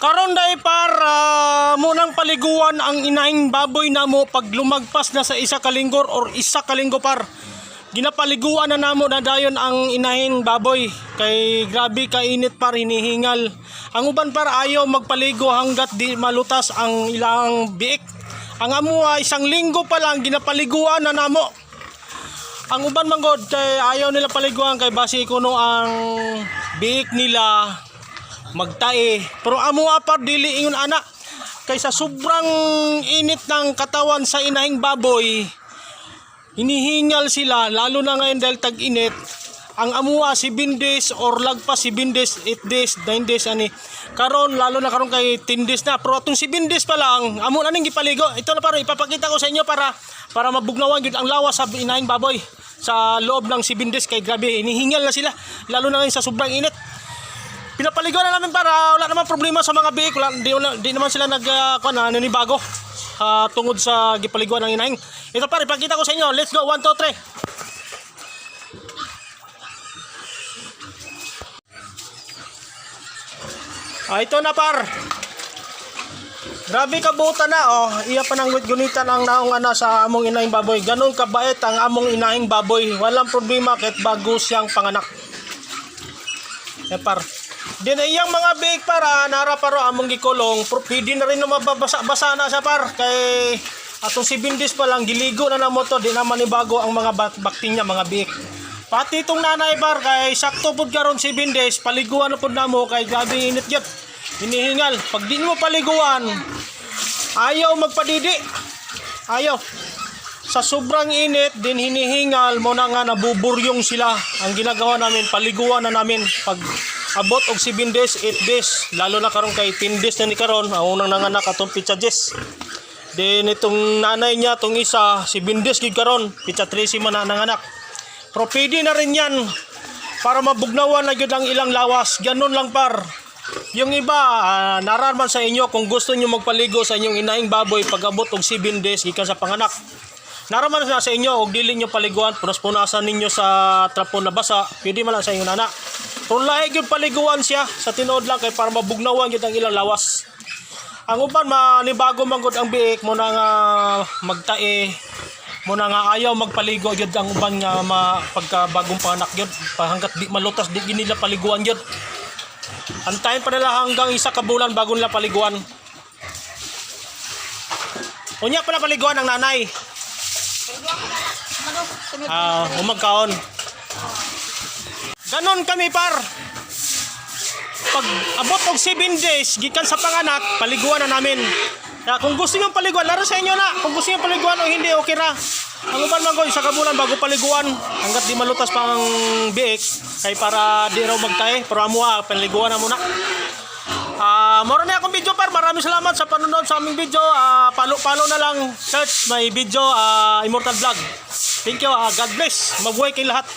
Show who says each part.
Speaker 1: Karon day para munang paliguan ang inahing baboy namo pag lumagpas na sa isa ka linggo or isa ka linggo par. Ginapaliguan na namo na dayon ang inahing baboy kay grabe ka init par hinihingal. Ang uban par ayaw magpaligo hanggat di malutas ang ilang biik. Ang amo isang linggo pa lang ginapaliguan na namo. Ang uban manggod kay ayaw nila paliguan kay base kuno ang biik nila magtae, pero amo apar dili ingon ana kaysa sobrang init ng katawan sa inahing baboy hinihingal sila lalo na ngayon dahil tag-init. Ang amua 7 days or lagpas 7 days, 8 days, 9 days ani karon lalo na karon kay 10 days na, pero atong 7 days pa lang amo na ning gipaligo. Ito na para ipapakita ko sa inyo para mabugnawan gyud ang lawas sa inahing baboy sa loob ng 7 days kay grabe hinihingal na sila lalo na ngayon sa sobrang init. Pinapaligo na namin para wala naman problema sa mga biik, di naman sila nanibago tungod sa gipaliguan ng inahing. Ito pare, ipakita ko sa inyo. Let's go, 1, 2, 3. Ito na par. Grabe kabuta na oh. Iya pa nang gunitan ang naong sa among inahing baboy. Ganon kabait ang among inahing baboy. Walang problema kahit bago siyang panganak. Par. Din iyang mga biik para nara paro among gikulong, pwede na rin na mababasa-basa na siya par kay atong 7 days pa lang giligo na namo to, di naman ibago ang mga baktinya mga biik. Pati itong nanay par kay sakto pud karon 7 days paliguan na pud namo kay grabe init gyud. Hinihingal, pag di mo paliguan ayaw magpadidi. Ayaw. Sa sobrang init din hinihingal mo na nga nabuburyong sila. Ang ginagawa namin paliguan na namin pag abot og 7 days, 8 days, lalo na karon kay 10 days na ni karon, ang unang nanganak atong pitsa Jess. Then itong nanay niya, itong isa, 7 days gid karon, pitsa Tracy man nanganak. Pero pwede na rin yan para mabugnawan na gyud ang ilang lawas. Ganun lang par. Yung iba, naraman sa inyo kung gusto niyo magpaligo sa inyong inahing baboy pag abot og 7 days gikan sa panganak. Naraman na sa inyo og dili niyo paliguan, punas-punasan ninyo sa trapon na basa, pwede man lang sa inyong nana. Pero lahi gyud paliguan siya sa tinuod lang kay para mabugnawan gyud ang ilang lawas. Ang uban manibago man gud ang biik mo na nga magtae, mo na nga ayaw magpaligo gyud ang uban nga pagka bagong panganak gyud, hanggat di malutas di nila paliguan gyud. Antayin pa nila hanggang isa ka bulan bago nila paliguan. Unya pala paliguan ang nanay. Umagkaon. Ganon kami par. Pag abot og 7 days gikan sa panganak, paliguan na namin. Kung gusto niyo paliguan, laro sa inyo na. Kung gusto niyo paliguan o hindi, okay ra. Ang uban man ko isa ka bulan bago paliguan hanggat di malutas pang biik kay para di raw magtae, pero amo paliguan na muna. Moro na akong video par. Maraming salamat sa panonood sa aming video. Follow na lang, search my video Immortal Vlog. Thank you. God bless. Mabuhay kayong lahat.